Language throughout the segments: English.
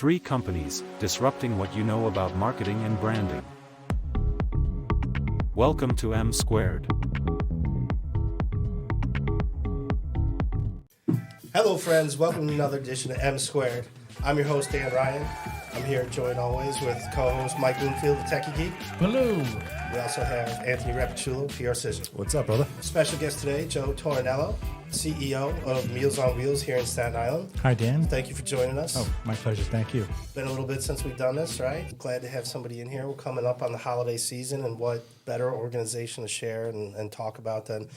Three companies, disrupting what you know about marketing and branding. Welcome to M Squared. Hello friends, welcome to another edition of M Squared. I'm your host, Dan Ryan. I'm here joined always with co-host Mike Bloomfield, the Techie Geek. Hello. We also have Anthony Repicciulo, PR Cision. What's up, brother? Special guest today, Joe Tornello, CEO of Meals on Wheels here in Staten Island. Hi, Dan. Thank you for joining us. Oh, my pleasure. Thank you. Been a little bit since we've done this, right? Glad to have somebody in here. We're coming up on the holiday season, and what better organization to share and talk about than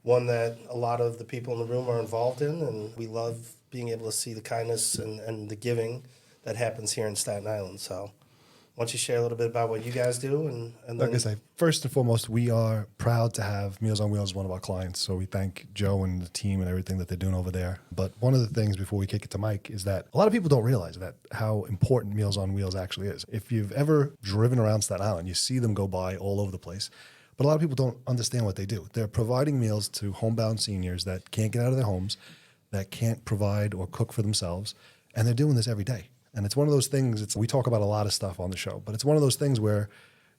one that a lot of the people in the room are involved in, and we love being able to see the kindness and the giving that happens here in Staten Island. So why don't you share a little bit about what you guys do? And Like I say, first and foremost, we are proud to have Meals on Wheels as one of our clients. So we thank Joe and the team and everything that they're doing over there. But one of the things before we kick it to Mike is that a lot of people don't realize that how important Meals on Wheels actually is. If you've ever driven around Staten Island, you see them go by all over the place. But a lot of people don't understand what they do. They're providing meals to homebound seniors that can't get out of their homes, that can't provide or cook for themselves, and they're doing this every day. And it's one of those things, we talk about a lot of stuff on the show, but it's one of those things where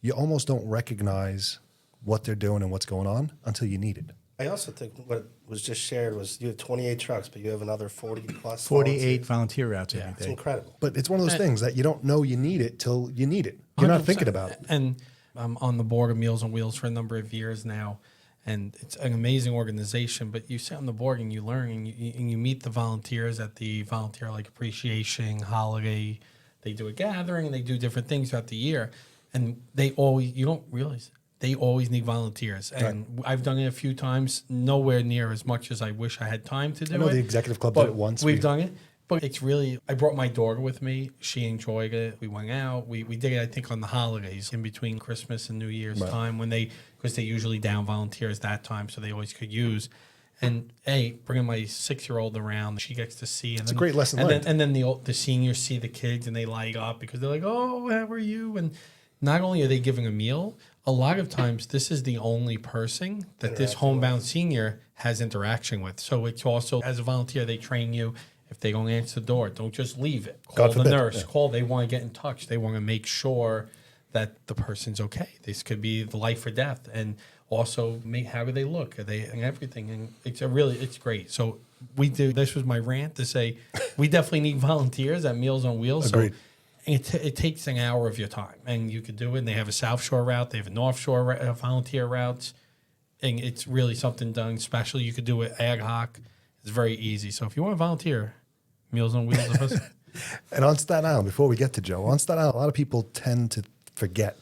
you almost don't recognize what they're doing and what's going on until you need it. I also think what was just shared was you have 28 trucks, but you have another 40 plus. 48 volunteer routes every It's day. incredible. But it's one of those things that you don't know you need it till you need it. You're not 100%. thinking about it. And I'm on the board of Meals on Wheels for a number of years now, and it's an amazing organization. But you sit on the board and you learn, and you meet the volunteers at the volunteer like appreciation holiday. They do a gathering and they do different things throughout the year, and you don't realize they always need volunteers. And I've done it a few times, nowhere near as much as I wish I had time to do it. I know the executive club did it once. We've done it. But it's really, I brought my daughter with me. She enjoyed it. We went out. We did it, I think, on the holidays in between Christmas and New Year's time because they usually down volunteers that time, so they always could use. And, bringing my 6-year-old around, she gets to see. And It's a great lesson learned. And then the seniors see the kids and they light up because they're like, oh, how are you? And not only are they giving a meal, a lot of times this is the only person that this homebound senior has interaction with. So it's also, as a volunteer, they train you. If they don't answer the door, don't just leave it. Call the nurse. Call. They want to get in touch. They want to make sure that the person's okay. This could be the life or death. And also, how do they look? Are they and everything? And it's great. So we do. This was my rant to say we definitely need volunteers at Meals on Wheels. Agreed. So it takes an hour of your time, and you could do it. And they have a South Shore route. They have a North Shore volunteer routes, and it's really something done special. You could do it ad hoc. It's very easy. So if you want to volunteer, Meals on Wheels. And on Staten Island, before we get to Joe, on Staten Island, a lot of people tend to forget,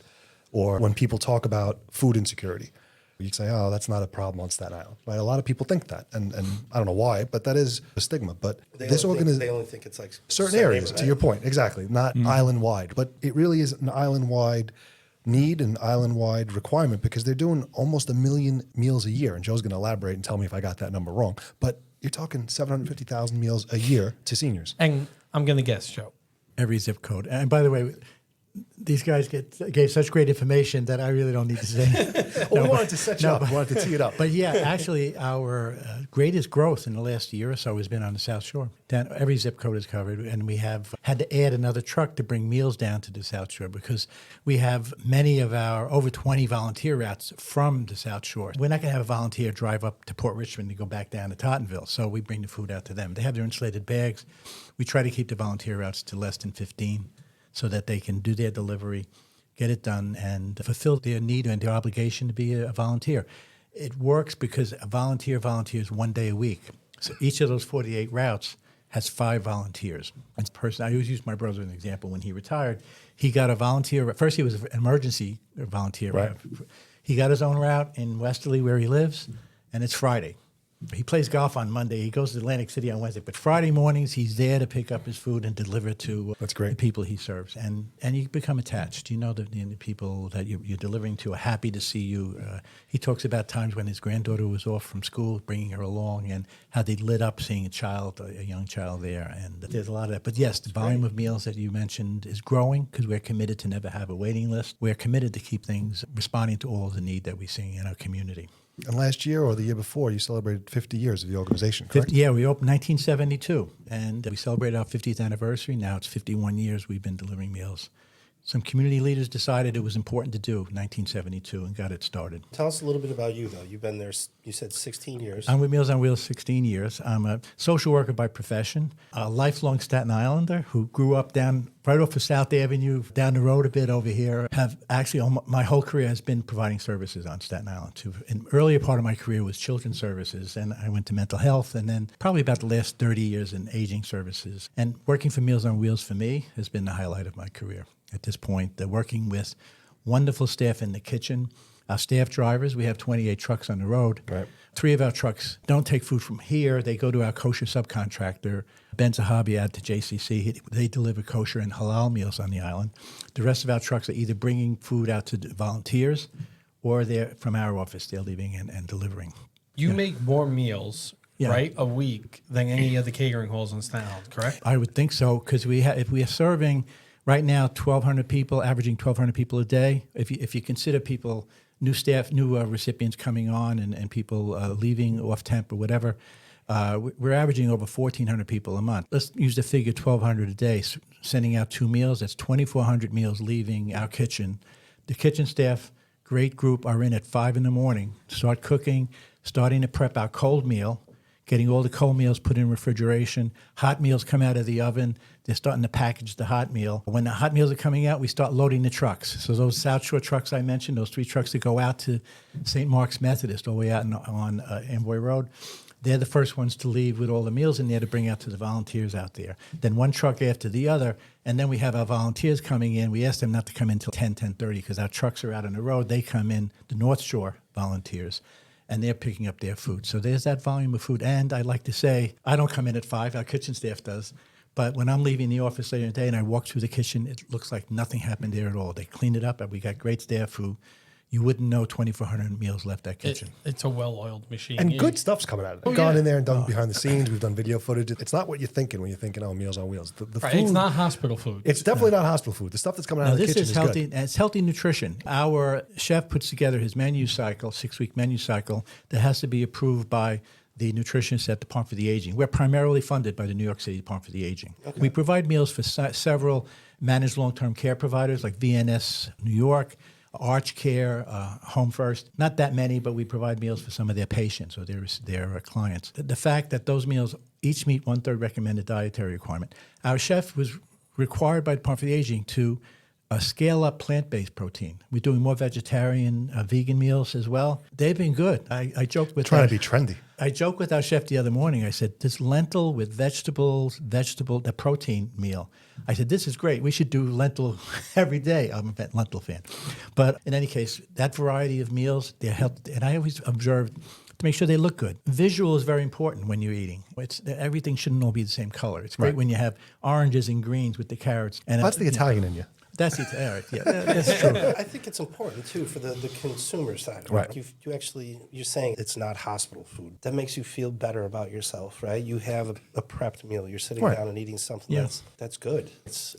or when people talk about food insecurity, you say, oh, that's not a problem on Staten Island. Right? A lot of people think that, and I don't know why, but that is a stigma. But They this organization, they only think it's like certain areas, to your point, exactly, not island-wide. But it really is an island-wide need, an island-wide requirement, because they're doing almost 1 million meals a year. And Joe's going to elaborate and tell me if I got that number wrong. But you're talking 750,000 meals a year to seniors. And I'm going to guess, Joe. Every zip code. And by the way, these guys gave such great information that I really don't need to say. We wanted to set you up. We wanted to tee it up. But yeah, actually, our greatest growth in the last year or so has been on the South Shore. Down, every zip code is covered, and we have had to add another truck to bring meals down to the South Shore because we have many of our over 20 volunteer routes from the South Shore. We're not going to have a volunteer drive up to Port Richmond and go back down to Tottenville, so we bring the food out to them. They have their insulated bags. We try to keep the volunteer routes to less than 15. So that they can do their delivery, get it done, and fulfill their need and their obligation to be a volunteer. It works because a volunteer volunteers 1 day a week. So each of those 48 routes has 5 volunteers. I always use my brother as an example. When he retired, he got a volunteer. First, he was an emergency volunteer. Right. He got his own route in Westerly where he lives, and it's Friday. He plays golf on Monday. He goes to Atlantic City on Wednesday. But Friday mornings, he's there to pick up his food and deliver to That's great. the people he serves. And you become attached. You know that the people that you're delivering to are happy to see you. He talks about times when his granddaughter was off from school, bringing her along, and how they lit up seeing a young child there. And there's a lot of that. But yes, the volume of meals that you mentioned is growing because we're committed to never have a waiting list. We're committed to keep things responding to all the need that we see in our community. And last year or the year before, you celebrated 50 years of the organization, correct? Yeah, we opened 1972, and we celebrated our 50th anniversary. Now it's 51 years we've been delivering meals. Some community leaders decided it was important to do 1972 and got it started. Tell us a little bit about you, though. You've been there, you said 16 years. I'm with Meals on Wheels 16 years. I'm a social worker by profession, a lifelong Staten Islander who grew up down right off of South Avenue, down the road a bit over here. Have actually, my whole career has been providing services on Staten Island. An earlier part of my career was children's services, and I went to mental health, and then probably about the last 30 years in aging services. And working for Meals on Wheels for me has been the highlight of my career. At this point, they're working with wonderful staff in the kitchen. Our staff drivers, we have 28 trucks on the road. Right. 3 of our trucks don't take food from here. They go to our kosher subcontractor, Ben Zahabi, out to JCC. They deliver kosher and halal meals on the island. The rest of our trucks are either bringing food out to volunteers or they're from our office. They're leaving and delivering. You make more meals, Yeah. right, a week than any of the catering halls on Staten Island, correct? I would think so, because if we are serving right now 1,200 people, averaging 1,200 people a day, if you consider people, new staff, new recipients coming on and people leaving off temp or whatever, we're averaging over 1,400 people a month. Let's use the figure 1,200 a day, sending out 2 meals. That's 2,400 meals leaving our kitchen. The kitchen staff, great group, are in at 5 in the morning, start cooking, starting to prep our cold meal, getting all the cold meals put in refrigeration. Hot meals come out of the oven. They're starting to package the hot meal. When the hot meals are coming out, we start loading the trucks. So those South Shore trucks I mentioned, those 3 trucks that go out to St. Mark's Methodist all the way out on Amboy Road, they're the first ones to leave with all the meals in there to bring out to the volunteers out there. Then one truck after the other, and then we have our volunteers coming in. We ask them not to come in until 10:30 because our trucks are out on the road. They come in, the North Shore volunteers, and they're picking up their food. So there's that volume of food. And I like to say, I don't come in at 5, our kitchen staff does. But when I'm leaving the office later in the day and I walk through the kitchen, it looks like nothing happened there at all. They cleaned it up, and we got great staff who you wouldn't know 2,400 meals left that kitchen. It's a well-oiled machine. And Yeah. good stuff's coming out of it. We've gone in there and done behind the scenes. We've done video footage. It's not what you're thinking when you're thinking, oh, Meals on Wheels. The Right, food, it's not hospital food. It's definitely not hospital food. The stuff that's coming out Now, of the this kitchen is is healthy, good. and it's healthy nutrition. Our chef puts together his menu cycle, 6-week menu cycle, that has to be approved by the nutritionists at the Department for the Aging. We're primarily funded by the New York City Department for the Aging. Okay. We provide meals for several managed long-term care providers like VNS New York, Arch Care, Home First. Not that many, but we provide meals for some of their patients or their clients. The fact that those meals each meet 1/3 recommended dietary requirement. Our chef was required by the Department for the Aging to scale up plant-based protein. We're doing more vegetarian, vegan meals as well. They've been good. I joked with Trying to be trendy. I joked with our chef the other morning. I said, this lentil with vegetables, the protein meal. I said, this is great. We should do lentil every day. I'm a lentil fan. But in any case, that variety of meals, they're healthy. And I always observe to make sure they look good. Visual is very important when you're eating. Everything shouldn't all be the same color. It's great when you have oranges and greens with the carrots. And That's the Italian in you. That's it. All right. Yeah, that's true. I think it's important too for the consumer side. Right. You're saying it's not hospital food. That makes you feel better about yourself, right? You have a prepped meal. You're sitting Right. down and eating something that's good. It's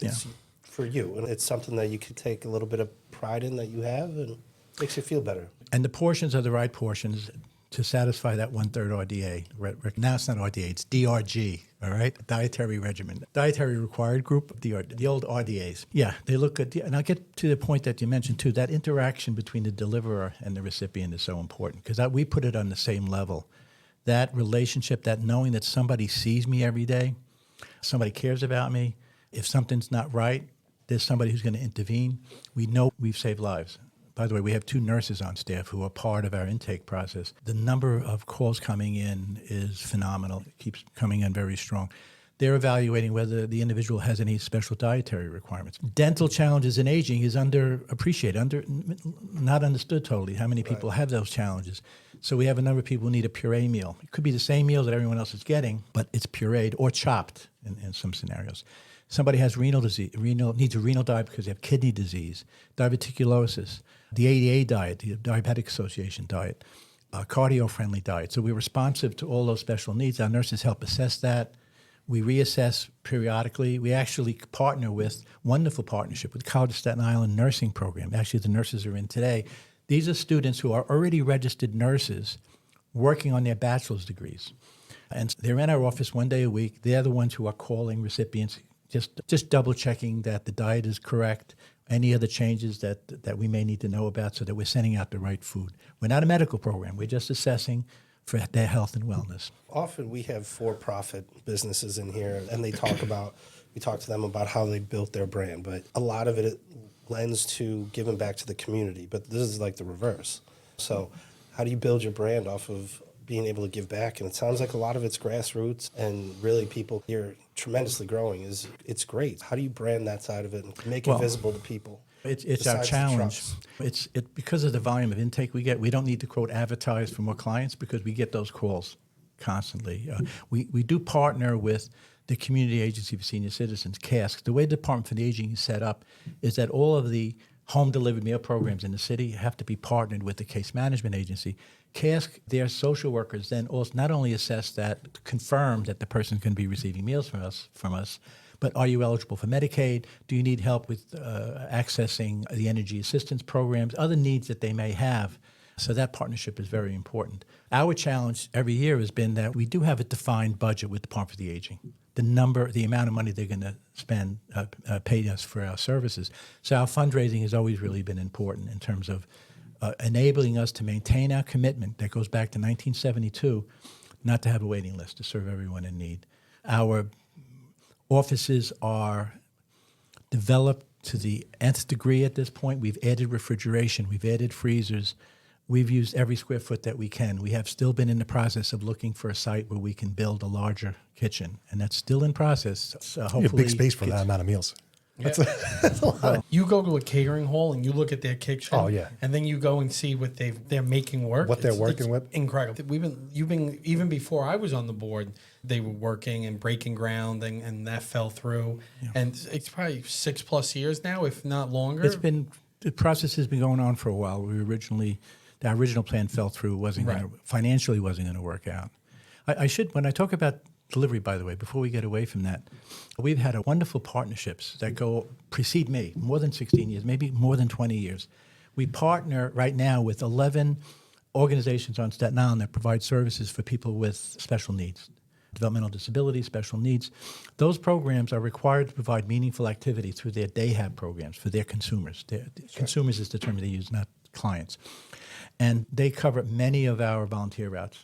for you, and it's something that you could take a little bit of pride in that you have, and makes you feel better. And the portions are the right portions to satisfy that 1/3 RDA. Now it's not RDA, it's DRG, all right? Dietary regimen. Dietary required group, the old RDAs. Yeah, they look good. And I'll get to the point that you mentioned too, that interaction between the deliverer and the recipient is so important because we put it on the same level. That relationship, that knowing that somebody sees me every day, somebody cares about me. If something's not right, there's somebody who's going to intervene. We know we've saved lives. By the way, we have 2 nurses on staff who are part of our intake process. The number of calls coming in is phenomenal. It keeps coming in very strong. They're evaluating whether the individual has any special dietary requirements. Dental challenges in aging is underappreciated, not understood totally how many people have those challenges. So we have a number of people who need a puree meal. It could be the same meal that everyone else is getting, but it's pureed or chopped in some scenarios. Somebody has renal disease, needs a renal diet because they have kidney disease, diverticulosis, the ADA diet, the Diabetic Association diet, cardio-friendly diet. So we're responsive to all those special needs. Our nurses help assess that. We reassess periodically. We actually partner with, wonderful partnership with the College of Staten Island nursing program. Actually, the nurses are in today. These are students who are already registered nurses working on their bachelor's degrees. And they're in our office one day a week. They're the ones who are calling recipients, just double checking that the diet is correct, any other changes that we may need to know about so that we're sending out the right food. We're not a medical program. We're just assessing for their health and wellness. Often we have for-profit businesses in here, and we talk to them about how they built their brand, but a lot of it lends to giving back to the community, but this is like the reverse. So how do you build your brand off of being able to give back? And it sounds like a lot of it's grassroots, and really people, you're tremendously growing. It's great. How do you brand that side of it and make it visible to people? It's our challenge. It's because of the volume of intake we get. We don't need to quote advertise for more clients because we get those calls constantly. We do partner with the Community Agency for Senior Citizens, CASC. The way the Department for the Aging is set up is that all of the home delivered meal programs in the city have to be partnered with the case management agency. CASC, their social workers then also not only assess that, confirm that the person can be receiving meals from us, but are you eligible for Medicaid? Do you need help with accessing the energy assistance programs, other needs that they may have? So that partnership is very important. Our challenge every year has been that we do have a defined budget with the Department for the Aging. The amount of money they're going to spend, pay us for our services. So our fundraising has always really been important in terms of enabling us to maintain our commitment that goes back to 1972, not to have a waiting list, to serve everyone in need. Our offices are developed to the nth degree at this point. We've added refrigeration, we've added freezers. We've used every square foot that we can. We have still been in the process of looking for a site where we can build a larger kitchen, and that's still in process. Hopefully, you have big space for that amount of meals. Yeah. That's a lot. You go to a catering hall and you look at their kitchen. Oh, yeah. And then you go and see what they're making work. What they're working with. Incredible. You've been even before I was on the board, they were working and breaking ground, and that fell through. Yeah. And it's probably 6+ years now, if not longer. The process has been going on for a while. The original plan fell through. Financially wasn't going to work out. When I talk about delivery, by the way, before we get away from that, we've had wonderful partnerships that precede me, more than 16 years, maybe more than 20 years. We partner right now with 11 organizations on Staten Island that provide services for people with special needs, developmental disabilities, special needs. Those programs are required to provide meaningful activity through their day-hab programs for their consumers. Consumers is the term they use, not clients. And they cover many of our volunteer routes.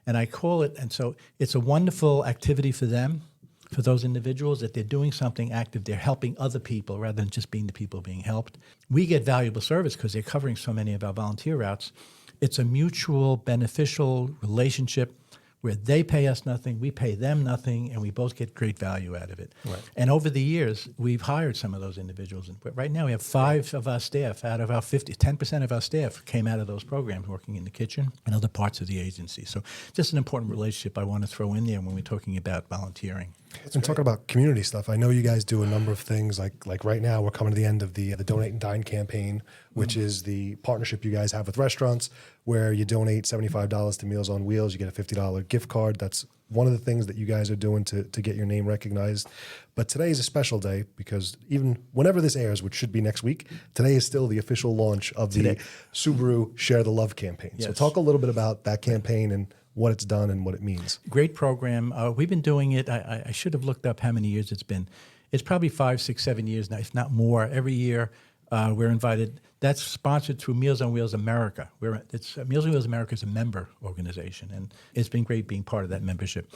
And I call it, and so it's a wonderful activity for them, for those individuals, that they're doing something active. They're helping other people rather than just being the people being helped. We get valuable service because they're covering so many of our volunteer routes. It's a mutual, beneficial relationship where they pay us nothing, we pay them nothing, and we both get great value out of it. Right. And over the years, we've hired some of those individuals. And right now, we have 5 of our staff out of our 50, 10% of our staff came out of those programs working in the kitchen and other parts of the agency. So just an important relationship I want to throw in there when we're talking about volunteering. And talking about community stuff, I know you guys do a number of things. Like right now, we're coming to the end of the Donate and Dine campaign, which is the partnership you guys have with restaurants, where you donate $75 to Meals on Wheels, you get a $50 gift card. That's one of the things that you guys are doing to get your name recognized. But today is a special day because even whenever this airs, which should be next week, today is still the official launch of the Subaru Share the Love campaign. Yes. So talk a little bit about that campaign and what it's done and what it means. Great program. We've been doing it. I should have looked up how many years it's been. It's probably 5, 6, 7 years now, if not more. Every year we're invited. That's sponsored through Meals on Wheels America. Meals on Wheels America is a member organization, and it's been great being part of that membership.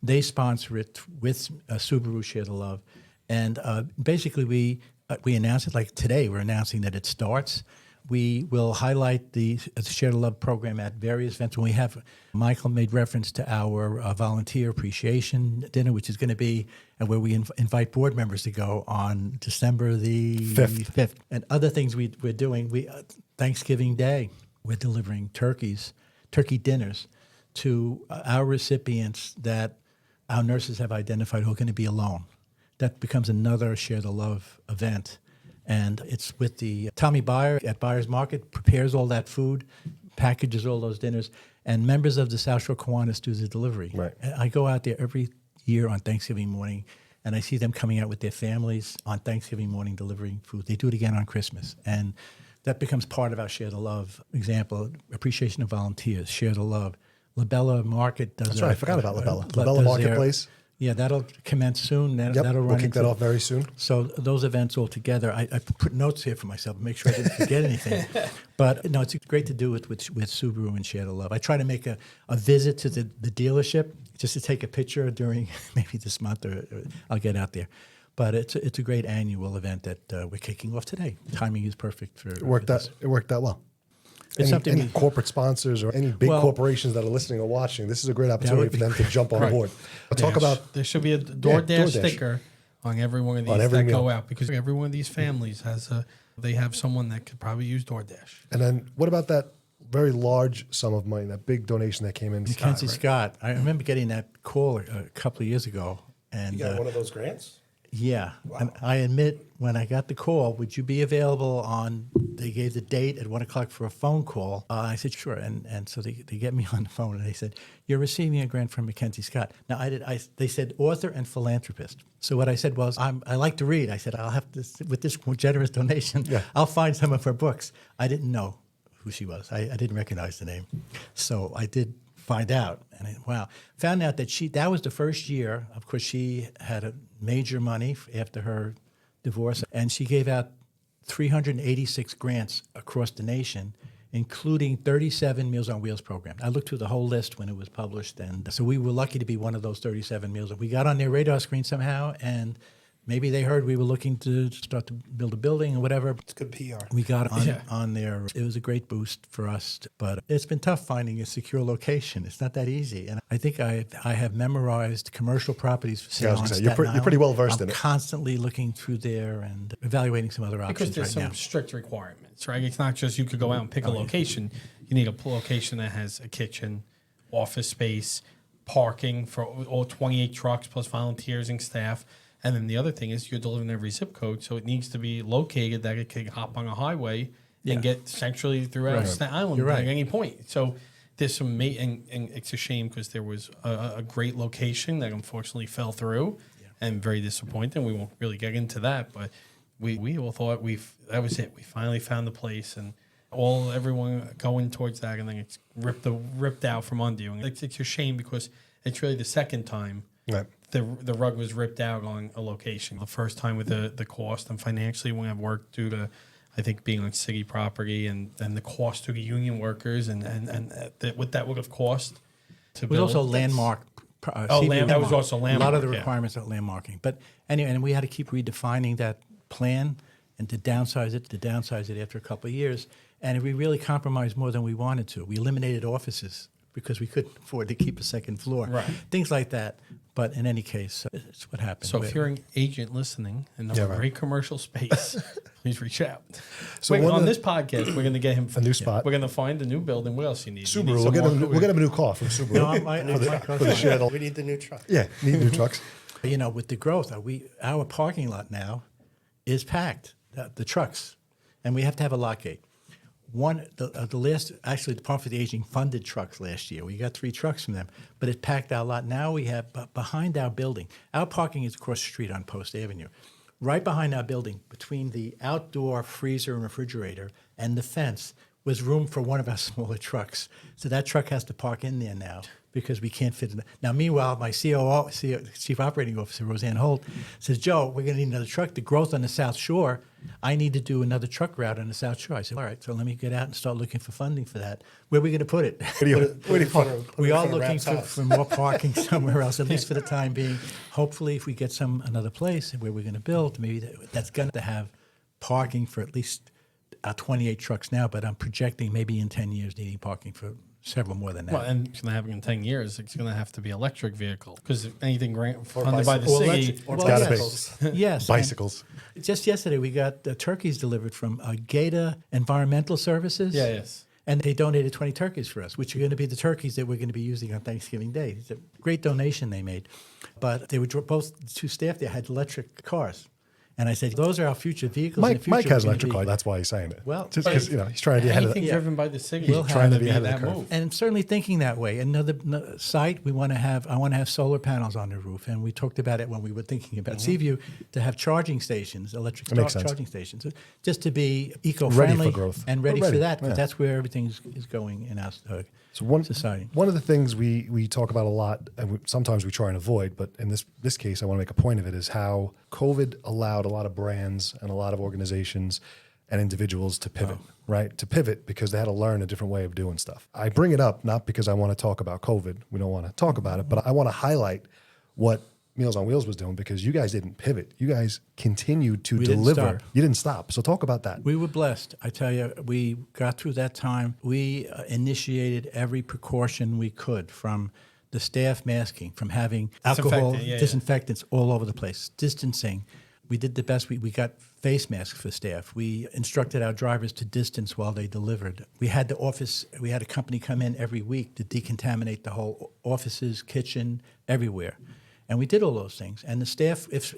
They sponsor it with Subaru Share the Love. And basically we announce it like today. We're announcing that it starts. We will highlight the Share the Love program at various events. When we have, Michael made reference to our volunteer appreciation dinner, which is going to be where we invite board members to go on December the 5th. And other things we're doing, Thanksgiving Day, we're delivering turkey dinners to our recipients that our nurses have identified who are going to be alone. That becomes another Share the Love event. And it's with the Tommy Buyer at Buyer's Market, prepares all that food, packages all those dinners, and members of the South Shore Kiwanis do the delivery. Right. I go out there every year on Thanksgiving morning, and I see them coming out with their families on Thanksgiving morning delivering food. They do it again on Christmas. And that becomes part of our Share the Love. Example, appreciation of volunteers, Share the Love. Labella Market does That's right. I forgot about Labella. Labella Marketplace. Yeah, that'll commence soon. Yep, That'll run we'll kick that off very soon. So those events all together, I put notes here for myself, make sure I didn't forget anything. But no, it's great to do it with Subaru and Share the Love. I try to make a visit to the dealership just to take a picture during maybe this month, or I'll get out there. But it's a great annual event that we're kicking off today. Timing is perfect for It worked out well. It's something any corporate sponsors or any big corporations that are listening or watching, this is a great opportunity for them to jump on board. We'll talk about. There should be a DoorDash sticker on every one of these that go out, because every one of these families they have someone that could probably use DoorDash. And then what about that very large sum of money, that big donation that came in? Mackenzie Scott. I remember getting that call a couple of years ago. And You got one of those grants? yeah, and I admit, when I got the call, would you be available on, they gave the date at 1 o'clock for a phone call. I said, sure. And so they get me on the phone and they said, you're receiving a grant from Mackenzie Scott. Now, they said author and philanthropist. So what I said was, I like to read. I said, I'll have to, with this generous donation, I'll find some of her books. I didn't know who she was. I didn't recognize the name. So I did find out, and found out that that was the first year. Of course, she had a major money after her divorce, and she gave out 386 grants across the nation, including 37 Meals on Wheels programs. I looked through the whole list when it was published, and so we were lucky to be one of those 37 meals. We got on their radar screen somehow, and maybe they heard we were looking to start to build a building or whatever. It's good PR. We got on there. It was a great boost for us, but it's been tough finding a secure location. It's not that easy. And I think I have memorized commercial properties for sale on Staten Island. You're pretty well versed in it. I'm constantly looking through there and evaluating some other options Because there's right some now. strict requirements, right? It's not just you could go out and pick a location. You need a location that has a kitchen, office space, parking for all 28 trucks plus volunteers and staff. And then the other thing is you're delivering every zip code, so it needs to be located that it can hop on a highway and get centrally throughout Staten Island at any point. So there's some, and it's a shame because there was a great location that unfortunately fell through, and very disappointing. We won't really get into that, but we all thought that was it. We finally found the place, and everyone going towards that, and then it's ripped out from under you. And it's a shame because it's really the second time. Right. The rug was ripped out on a location. The first time with the cost, and financially we have work due to, I think, being on city property and the cost to the union workers and what that would have cost to build. It was also landmark. That was also landmark. A lot of the requirements are landmarking. But anyway, and we had to keep redefining that plan and to downsize it after a couple of years. And we really compromised more than we wanted to. We eliminated offices because we couldn't afford to keep a second floor. Right. Things like that. But in any case, it's what happened. So if you're an agent listening and knows a great commercial space, please reach out. So on this podcast, we're going to get him a new spot. We're going to find a new building. What else you need? Subaru. We'll get him a new car from Subaru. No, We need the new truck. Yeah, need new trucks. With the growth, our parking lot now is packed, the trucks, and we have to have a lock gate. The Department for the Aging funded trucks last year. We got 3 trucks from them, but it packed our lot. Now we have behind our building. Our parking is across the street on Post Avenue. Right behind our building, between the outdoor freezer and refrigerator and the fence, was room for one of our smaller trucks. So that truck has to park in there now because we can't fit in. Now, meanwhile, my COO, Chief Operating Officer, Roseanne Holt, says, Joe, we're going to need another truck. The growth on the South Shore, I need to do another truck route on the South Shore. I said, all right, so let me get out and start looking for funding for that. Where are we going to put it? We are looking for more parking somewhere else, at least for the time being. Hopefully, if we get another place where we're going to build, maybe that's going to have parking for at least 28 trucks now, but I'm projecting maybe in 10 years needing parking for several more than that. Well, and it's going to happen in 10 years. It's going to have to be electric vehicle because anything funded by the city. Bicycles. Yes. Bicycles. Just yesterday, we got turkeys delivered from Gaeta Environmental Services. Yeah, yes. And they donated 20 turkeys for us, which are going to be the turkeys that we're going to be using on Thanksgiving Day. It's a great donation they made. But they were both 2 staff there had electric cars. And I said, those are our future vehicles. in the Mike future has an we're electric gonna car. be- That's why he's saying it. Well, just because he's trying to be ahead of Anything the. driven by the signal We'll is trying trying to to be be ahead of the that curve. move. And I'm certainly thinking that way. Another site, I want to have solar panels on the roof, and we talked about it when we were thinking about Seaview to have charging stations, electric That makes sense. charging stations, just to be eco-friendly growth. and ready We're ready, for that. 'Cause yeah. that's where everything is going in our So one society. One of the things we talk about a lot, and sometimes we try and avoid, but in this case, I want to make a point of it, is how COVID allowed a lot of brands and a lot of organizations and individuals to pivot, right? To pivot because they had to learn a different way of doing stuff. I bring it up not because I want to talk about COVID. We don't want to talk about it, but I want to highlight what Meals on Wheels was doing because you guys didn't pivot. You guys continued to We didn't deliver. stop. You didn't stop. So talk about that. We were blessed. I tell you, we got through that time. We initiated every precaution we could, from the staff masking, from having alcohol, Disinfectant, yeah. disinfectants all over the place, distancing. We did the best. We got face masks for staff. We instructed our drivers to distance while they delivered. We had we had a company come in every week to decontaminate the whole offices, kitchen, everywhere. And we did all those things. And the staff, if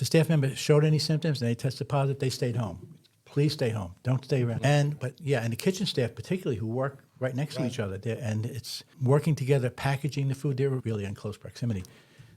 a staff member showed any symptoms and they tested positive, they stayed home. Please stay home. Don't stay around. And the kitchen staff particularly, who work right next to each other, and it's working together, packaging the food. They were really in close proximity.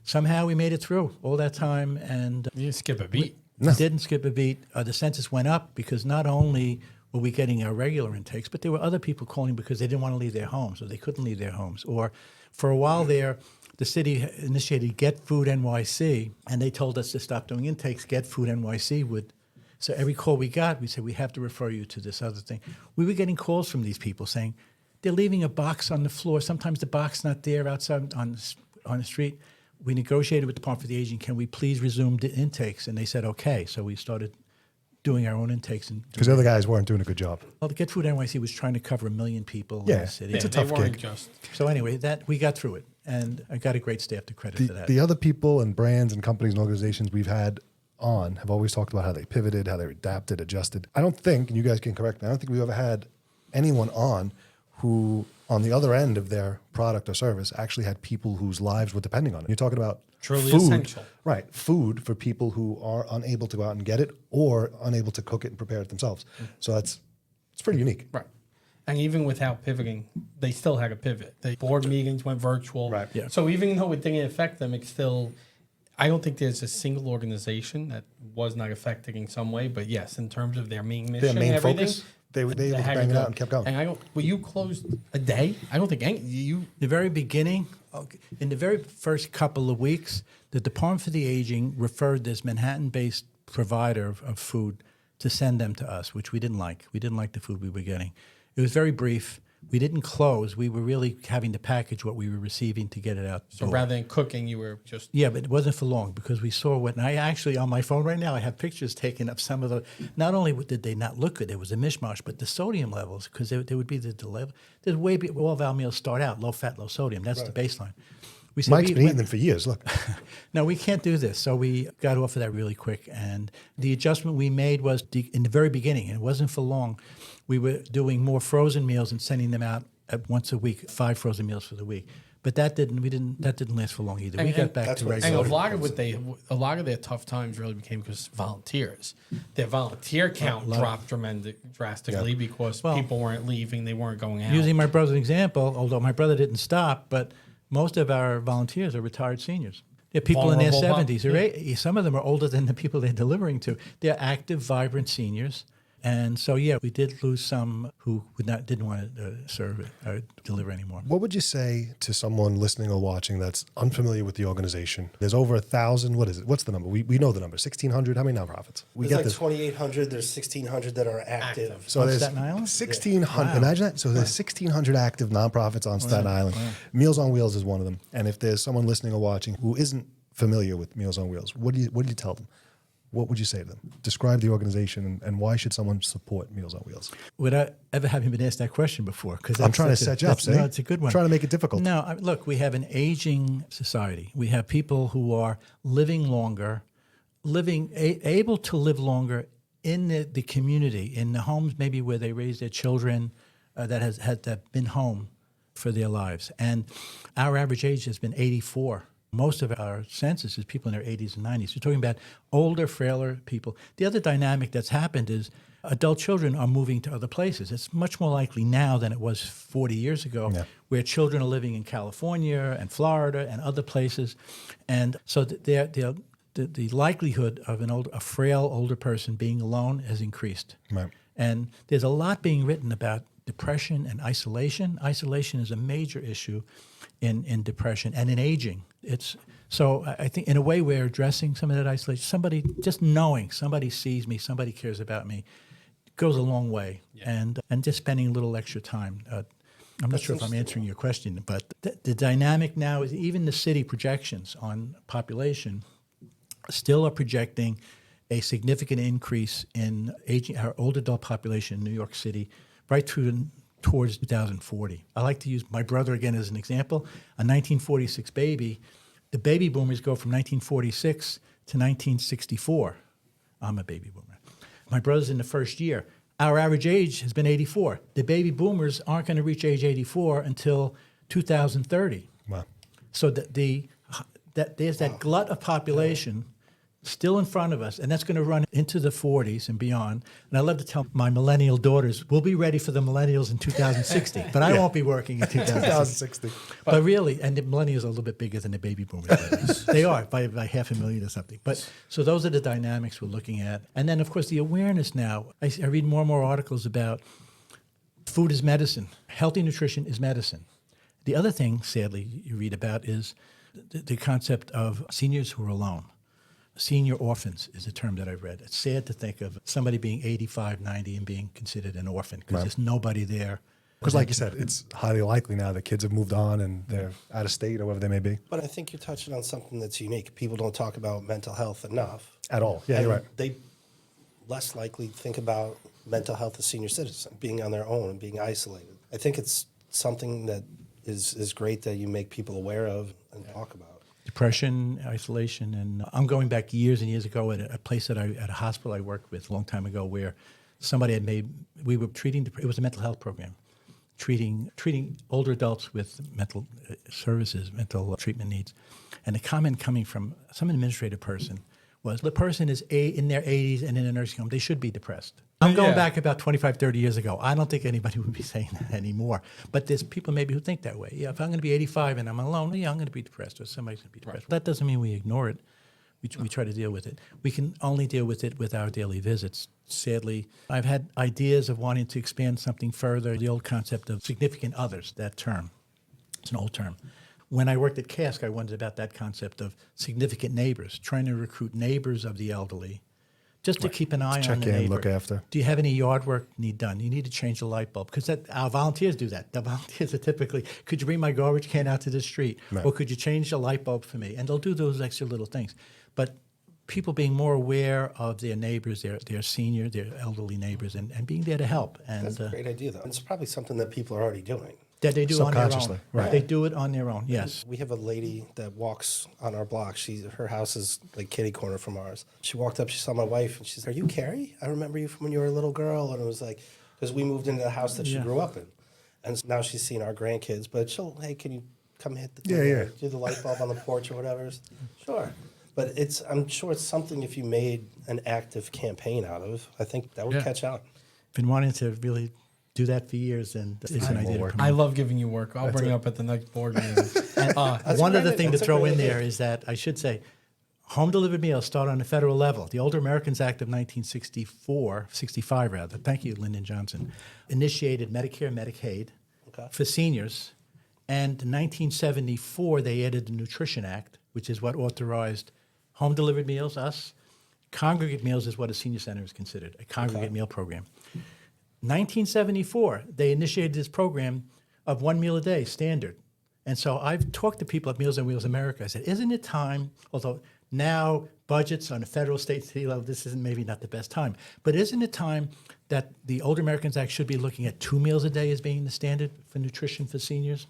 Somehow we made it through all that time, and You didn't skip a beat. we didn't skip a beat. The census went up because not only were we getting our regular intakes, but there were other people calling because they didn't want to leave their homes, or they couldn't leave their homes. Or for a while there, the city initiated Get Food NYC, and they told us to stop doing intakes. Get Food NYC would. So every call we got, we said, we have to refer you to this other thing. We were getting calls from these people saying, they're leaving a box on the floor. Sometimes the box not there outside on the street. We negotiated with the Department for the Aging, can we please resume the intakes? And they said, okay. So we started doing our own intakes. Because the other guys weren't doing a good job. Well, the Get Food NYC was trying to cover 1 million people in Yeah, the city. it's a They tough weren't gig. just. So anyway, that we got through it. And I got a great staff to credit for that. The other people and brands and companies and organizations we've had on have always talked about how they pivoted, how they adapted, adjusted. I don't think, and you guys can correct me, I don't think we've ever had anyone on who, on the other end of their product or service, actually had people whose lives were depending on it. You're talking about Truly food, essential. right? Food for people who are unable to go out and get it or unable to cook it and prepare it themselves. So it's pretty unique. Right. And even without pivoting, they still had to pivot. The board meetings went virtual. Right. Yeah. So even though it didn't affect them, it's still, I don't think there's a single organization that was not affected in some way. But yes, in terms of their main mission, Their main and everything, focus, they were able to had bang it go. out and kept going. And I don't, well, you closed a day? I don't think you. The very beginning, in the very first couple of weeks, the Department for the Aging referred this Manhattan-based provider of food to send them to us, which we didn't like. We didn't like the food we were getting. It was very brief. We didn't close. We were really having to package what we were receiving to get it out. So rather than cooking, you were just. Yeah, but it wasn't for long because we saw what, and I actually, on my phone right now, I have pictures taken of some of the, not only did they not look good, there was a mishmash, but the sodium levels, because there would be the level, there's way, all of our meals start out low fat, low sodium. That's the baseline. We said, Mike's been eating them for years. Look, no, we can't do this. So we got off of that really quick. And the adjustment we made was in the very beginning, and it wasn't for long. We were doing more frozen meals and sending them out at once a week, 5 frozen meals for the week. But that didn't last for long either. We got back to And regular. a lot of their tough times really became because volunteers. Their volunteer count dropped drastically because people weren't leaving, they weren't going out. Using my brother as an example, although my brother didn't stop, but most of our volunteers are retired seniors. They're people in their Vulnerable 70s. They're some of them are older than the people they're delivering to. They're active, vibrant seniors. And so, yeah, we did lose some who didn't want to serve or deliver anymore. what would you say to someone listening or watching that's unfamiliar with the organization? There's over 1,000. What is it? What's the number? We know the number. 1,600. How many nonprofits? We There's like this. 2,800. There's 1,600 that are active. So On there's Staten Island? 1,600. Wow. Imagine that. So there's 1,600 active nonprofits on Staten Island. Meals on Wheels is one of them. And if there's someone listening or watching who isn't familiar with Meals on Wheels, what do you tell them? What would you say to them? Describe the organization and why should someone support Meals on Wheels? Would I ever have been asked that question before? Because I'm trying to set you up, see? No, it's a good one. Trying to make it difficult. No, look, we have an aging society. We have people who are living longer, able to live longer in the community, in the homes maybe where they raise their children that have been home for their lives. And our average age has been 84 Most of our census is people in their 80s and 90s. We're talking about older, frailer people. The other dynamic that's happened is adult children are moving to other places. It's much more likely now than it was 40 years ago, where children are living in California and Florida and other places. And so the likelihood of a frail older person being alone has increased. Right. And there's a lot being written about depression and isolation. Isolation is a major issue in depression and in aging. So I think in a way we're addressing some of that isolation. Somebody, just knowing somebody sees me, somebody cares about me, goes a long way. And just spending a little extra time. I'm not sure if I'm answering your question, but the dynamic now is even the city projections on population still are projecting a significant increase in aging, our old adult population in New York City right through towards 2040. I like to use my brother again as an example. A 1946 baby, the baby boomers go from 1946 to 1964. I'm a baby boomer. My brother's in the first year. Our average age has been 84. The baby boomers aren't going to reach age 84 until 2030. Wow. So there's that glut of population still in front of us, and that's going to run into the 40s and beyond. And I love to tell my millennial daughters, we'll be ready for the millennials in 2060, but I won't be working in 2060. But really, and the millennials are a little bit bigger than the baby boomers. They are, by 500,000 or something. But so those are the dynamics we're looking at. And then, of course, the awareness now. I read more and more articles about food is medicine. Healthy nutrition is medicine. The other thing, sadly, you read about is the concept of seniors who are alone. Senior orphans is a term that I've read. It's sad to think of somebody being 85, 90 and being considered an orphan because there's nobody there. Because like you said, it's highly likely now that kids have moved on and they're out of state or wherever they may be. But I think you're touching on something that's unique. People don't talk about mental health enough. At all. Yeah, And you're right. They less likely think about mental health as senior citizens, being on their own and being isolated. I think it's something that is great that you make people aware of and talk about. Depression, isolation, and I'm going back years and years ago at a place at a hospital I worked with a long time ago where somebody had we were treating, it was a mental health program, treating older adults with mental services, mental treatment needs. And the comment coming from some administrative person was, the person is in their 80s and in a nursing home, they should be depressed. I'm going back about 25, 30 years ago. I don't think anybody would be saying that anymore. But there's people maybe who think that way. Yeah, if I'm going to be 85 and I'm alone, I'm going to be depressed, or somebody's going to be depressed. That doesn't mean we ignore it. We try to deal with it. We can only deal with it with our daily visits. Sadly, I've had ideas of wanting to expand something further, the old concept of significant others, that term. It's an old term. When I worked at Cask, I wondered about that concept of significant neighbors, trying to recruit neighbors of the elderly, just to keep an eye on the neighbor. Look after. Do you have any yard work need done? You need to change the light bulb, because our volunteers do that. The volunteers are typically, could you bring my garbage can out to the street? Right. Or could you change the light bulb for me? And they'll do those extra little things. But people being more aware of their neighbors, their senior, their elderly neighbors, and being there to help. And That's a great idea, though. It's probably something that people are already doing. that they do on their own. Subconsciously, right. They do it on their own, yes. We have a lady that walks on our block. Her house is like kitty corner from ours. She walked up, she saw my wife, and she said, "Are you Carrie? I remember you from when you were a little girl." And it was like, because we moved into the house that she grew up in. And now she's seen our grandkids, but hey, can you come hit the thing, do the light bulb on the porch or whatever? Sure. But I'm sure it's something if you made an active campaign out of, I think that would catch on. Been wanting to really do that for years, and it's an idea to promote. I love giving you work. I'll bring it up at the next board meeting. One other thing to throw in there is that I should say, home delivered meals start on the federal level. The Older Americans Act of 65 rather. Thank you, Lyndon Johnson, initiated Medicare and Medicaid for seniors. And in 1974, they added the Nutrition Act, which is what authorized home delivered meals, us. Congregate meals is what a senior center is considered, a congregate meal program. 1974, they initiated this program of 1 meal a day, standard. And so I've talked to people at Meals on Wheels America. I said, isn't it time, although now budgets on the federal, state, city level, this isn't maybe not the best time, but isn't it time that the Older Americans Act should be looking at 2 meals a day as being the standard for nutrition for seniors?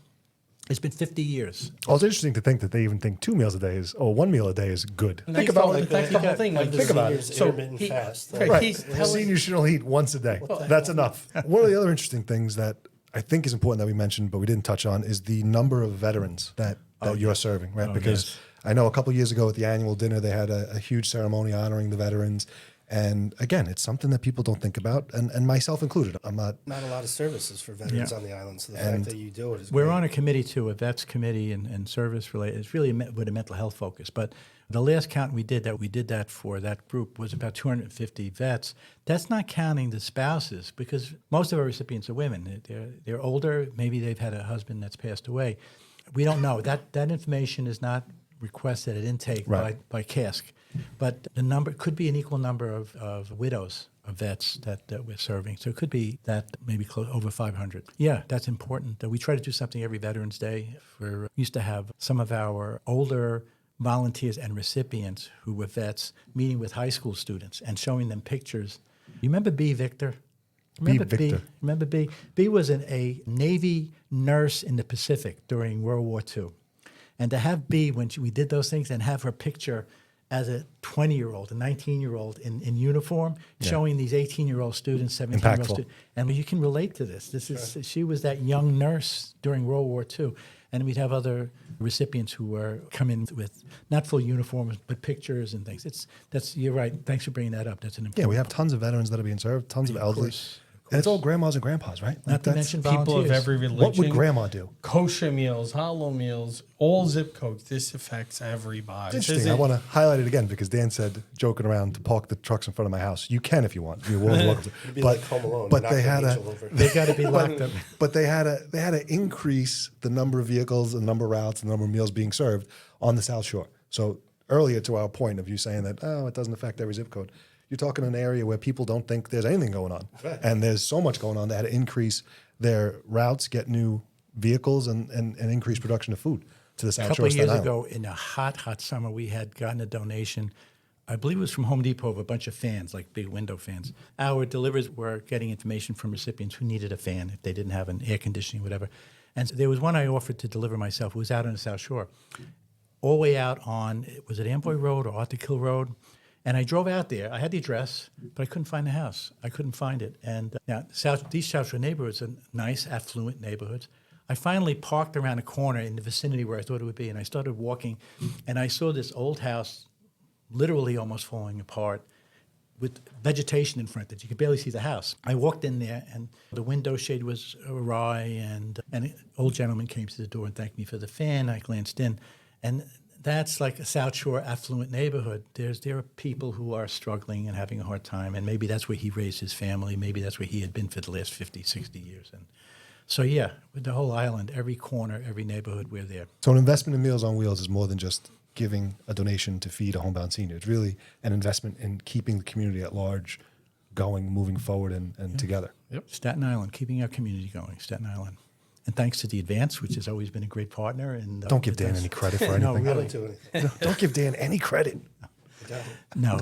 It's been 50 years. Well, it's interesting to think that they even think 2 meals a day is, 1 meal a day is good. Think about it. That's the whole thing. Like think about it. So fast. Right. Seniors should only eat once a day. That's enough. One of the other interesting things that I think is important that we mentioned, but we didn't touch on, is the number of veterans that you're serving, right? Because I know a couple years ago at the annual dinner, they had a huge ceremony honoring the veterans. And again, it's something that people don't think about, and myself included. I'm not. Not a lot of services for veterans on the island, so the And fact that you do it is We're great. on a committee too, a vets committee and service related. It's really with a mental health focus. But the last count we did that for that group was about 250 vets. That's not counting the spouses, because most of our recipients are women. They're older. Maybe they've had a husband that's passed away. We don't know. That information is not requested at intake by CASC. But the number could be an equal number of widows of vets that we're serving. So it could be that maybe close over 500. Yeah, that's important. We try to do something every Veterans Day. We used to have some of our older volunteers and recipients who were vets meeting with high school students and showing them pictures. You remember B. Victor? Remember Victor. Remember B? B was a Navy nurse in the Pacific during World War II. And to have B, when we did those things, and have her picture as a 20-year-old, a 19-year-old in uniform, showing these 18-year-old students, 17-year-old Impactful. students. And you can relate to this. She was that young nurse during World War II. And we'd have other recipients who were coming with not full uniforms, but pictures and things. You're right. Thanks for bringing that up. That's an important. Yeah, we have tons of veterans that are being served, tons of elderly. course. And it's all grandmas and grandpas, right? Not to That's- mention People volunteers. of every religion. what would grandma do? Kosher meals, hollow meals, all zip codes. This affects everybody. It's interesting. I want to highlight it again because Dan said, joking around, to park the trucks in front of my house. You can if you want. You're more than welcome to. It'd be like Home Alone. but knock they the had angel over. They got to be locked up. But they had to increase the number of vehicles, the number of routes, and the number of meals being served on the South Shore. So earlier to our point of you saying that, it doesn't affect every zip code. You're talking an area where people don't think there's anything going on. Right. And there's so much going on. They had to increase their routes, get new vehicles, and increase production of food to the A South couple Shore of of years Staten Island. ago, in a hot summer, we had gotten a donation. I believe it was from Home Depot of a bunch of fans, like big window fans. Our deliverers were getting information from recipients who needed a fan if they didn't have an air conditioning, whatever. And so there was one I offered to deliver myself. It was out on the South Shore, all the way out on, was it Amboy Road or Arthur Kill Road? And I drove out there. I had the address, but I couldn't find the house. I couldn't find it. And now these South Shore neighborhoods are nice, affluent neighborhoods. I finally parked around a corner in the vicinity where I thought it would be, and I started walking, and I saw this old house literally almost falling apart with vegetation in front that you could barely see the house. I walked in there, and the window shade was awry, and an old gentleman came to the door and thanked me for the fan. I glanced in, and that's like a South Shore affluent neighborhood. There are people who are struggling and having a hard time, and maybe that's where he raised his family. Maybe that's where he had been for the last 50, 60 years. And so, yeah, with the whole island, every corner, every neighborhood, we're there. So an investment in Meals on Wheels is more than just giving a donation to feed a homebound senior. It's really an investment in keeping the community at large going, moving forward, and together. Staten Island, keeping our community going, Staten Island. And thanks to the Advance, which has always been a great partner. And Don't give Dan any credit for No, anything. I really. don't do anything. Don't give Dan any credit. No,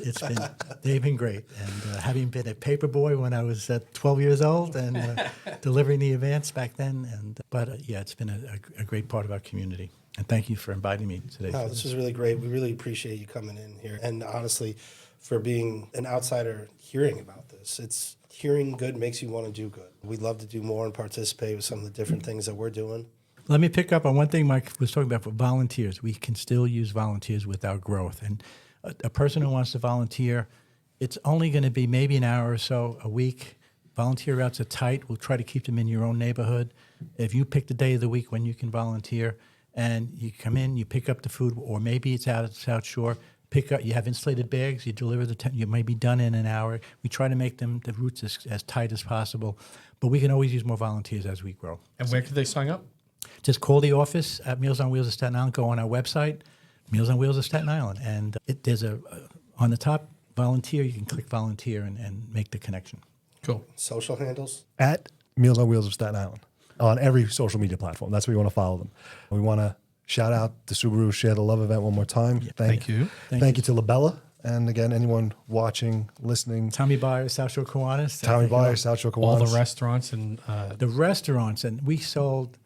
they've been great. And having been a paper boy when I was 12 years old and delivering the Advance back then. But it's been a great part of our community. And thank you for inviting me today. No, this was really great. We really appreciate you coming in here. And honestly, for being an outsider hearing about this, it's hearing good makes you want to do good. We'd love to do more and participate with some of the different things that we're doing. Let me pick up on one thing Mike was talking about for volunteers. We can still use volunteers with our growth. And a person who wants to volunteer, it's only going to be maybe an hour or so a week. Volunteer routes are tight. We'll try to keep them in your own neighborhood. If you pick the day of the week when you can volunteer and you come in, you pick up the food, or maybe it's out at the South Shore, you have insulated bags, you deliver you may be done in an hour. We try to make the routes as tight as possible, but we can always use more volunteers as we grow. And where could they sign up? Just call the office at Meals on Wheels of Staten Island, go on our website, Meals on Wheels of Staten Island, and there's on the top, volunteer, you can click volunteer and make the connection. Cool. Social handles? At Meals on Wheels of Staten Island on every social media platform. That's where you want to follow them. We want to shout out the Subaru Share the Love event one more time. Thank you. Thank you to LaBella. And again, anyone watching, listening. Tommy Byers, South Shore Kiwanis. Tommy Byers, South Shore Kiwanis. All the restaurants and The restaurants, and we sold,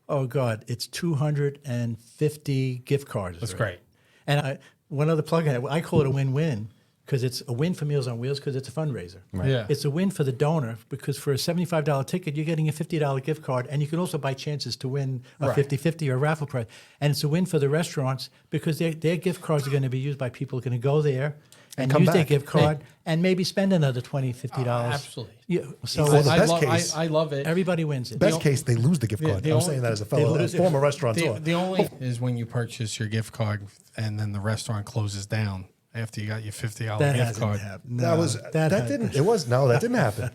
it's 250 gift cards. that's already. great. And one other plug in, I call it a win-win, because it's a win for Meals on Wheels because it's a fundraiser. Yeah. It's a win for the donor because for a $75 ticket, you're getting a $50 gift card, and you can also buy chances to win a 50/50 or a raffle prize. And it's a win for the restaurants because their gift cards are going to be used by people who are going to go there and come use their back. gift card and maybe spend another $20, $50. Absolutely. Yeah, so Or the I, best lo- case- I love it. everybody wins it. Best case, they lose the gift card. the I'm only- saying that as a they fellow, lose it. former restaurateur. The only is when you purchase your gift card and then the restaurant closes down after you got your $50 that gift hasn't card. happened. that No, was that hasn't. didn't. It was no, that didn't happen.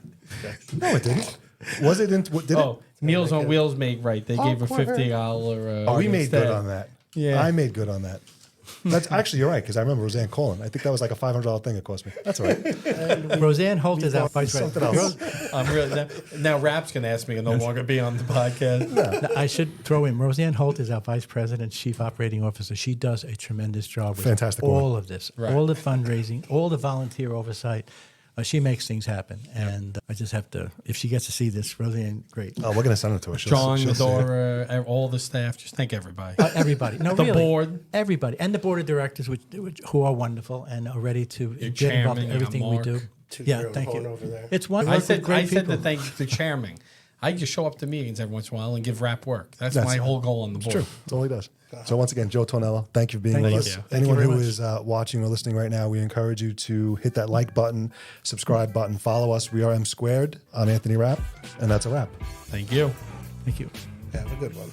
No, it didn't. Was it? Did it? Oh, Meals on Wheels make right. They gave a $50. Oh, we made instead. good on that. Yeah. I made good on that. That's actually, you're right, because I remember Roseanne calling. I think that was like a $500 thing it cost me. That's all right. Roseanne Holt is our vice Something president. else. I'm really now. Rap's gonna ask me to no longer be on the podcast. Now, I should throw in Roseanne Holt is our vice president, chief operating officer. She does a tremendous job with Fantastic all woman. of this, Right. all the fundraising, all the volunteer oversight. She makes things happen, and I just have to. If she gets to see this, Roseanne, great. Oh, we're gonna send it to her. John, she'll see it. Medora, all the staff. Just thank everybody. Everybody, no, The really, board. everybody, and the board of directors, who are wonderful and are ready to Your get involved chairman, in you got everything we Mark. do. Two-year-old Yeah, thank horn you. over there. It's one. I work with said great to people. thank the chairman. I just show up to meetings every once in a while and give Rap work. That's That's my it. whole goal on the It's board. true. That's all he does. So once again, Joe Tornello, thank you for being Thank with you. us. Thank you. Thank you Anyone very who much. is watching or listening right now, we encourage you to hit that like button, subscribe button, follow us. We are M Squared. I'm Anthony Rapp, and that's a wrap. Thank you. Thank you. Have a good one.